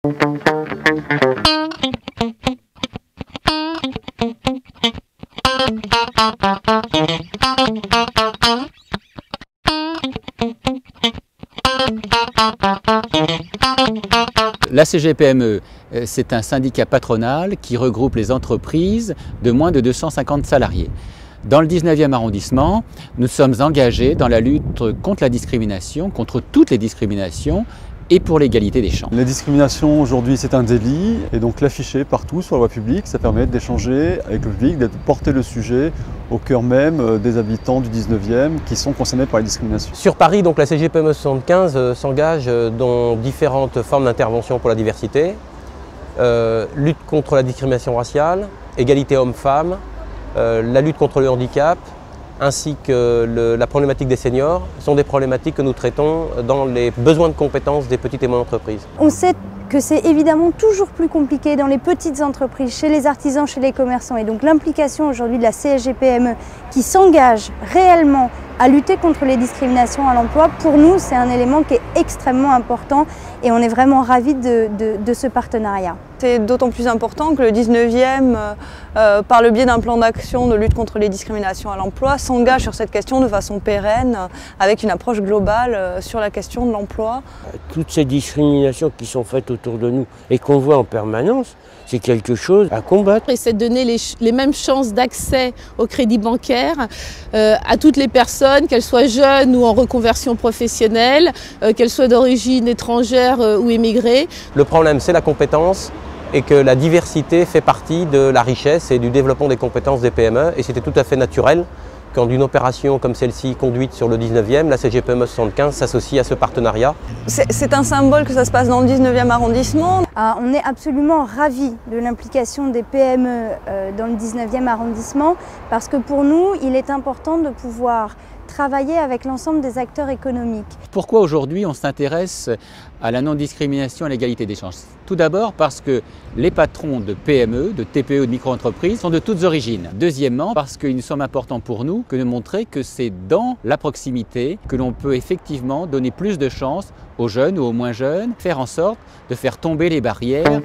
La CGPME, c'est un syndicat patronal qui regroupe les entreprises de moins de 250 salariés. Dans le 19e arrondissement, nous sommes engagés dans la lutte contre la discrimination, contre toutes les discriminations et pour l'égalité des chances. La discrimination aujourd'hui c'est un délit et donc l'afficher partout sur la voie publique, ça permet d'échanger avec le public, de porter le sujet au cœur même des habitants du 19e qui sont concernés par les discriminations. Sur Paris, donc, la CGPME 75 s'engage dans différentes formes d'intervention pour la diversité, lutte contre la discrimination raciale, égalité hommes-femmes, la lutte contre le handicap, ainsi que la problématique des seniors, sont des problématiques que nous traitons dans les besoins de compétences des petites et moyennes entreprises. On sait que c'est évidemment toujours plus compliqué dans les petites entreprises, chez les artisans, chez les commerçants. Et donc l'implication aujourd'hui de la CSGPME qui s'engage réellement à lutter contre les discriminations à l'emploi, pour nous c'est un élément qui est extrêmement important et on est vraiment ravis de ce partenariat. C'est d'autant plus important que le 19e, par le biais d'un plan d'action de lutte contre les discriminations à l'emploi, s'engage sur cette question de façon pérenne, avec une approche globale sur la question de l'emploi. Toutes ces discriminations qui sont faites autour de nous et qu'on voit en permanence, c'est quelque chose à combattre. Et c'est de donner les mêmes chances d'accès au crédit bancaire à toutes les personnes, qu'elles soient jeunes ou en reconversion professionnelle, qu'elles soient d'origine étrangère ou émigrée. Le problème, c'est la compétence et que la diversité fait partie de la richesse et du développement des compétences des PME. Et c'était tout à fait naturel quand une opération comme celle-ci, conduite sur le 19e, la CGPME 75 s'associe à ce partenariat. C'est un symbole que ça se passe dans le 19e arrondissement. On est absolument ravis de l'implication des PME dans le 19e arrondissement parce que pour nous, il est important de pouvoir travailler avec l'ensemble des acteurs économiques. Pourquoi aujourd'hui on s'intéresse à la non-discrimination et à l'égalité des chances? Tout d'abord parce que les patrons de PME, de TPE, de micro-entreprises sont de toutes origines. Deuxièmement, parce qu'il nous semble important pour nous que de montrer que c'est dans la proximité que l'on peut effectivement donner plus de chances aux jeunes ou aux moins jeunes, faire en sorte de faire tomber les barrières.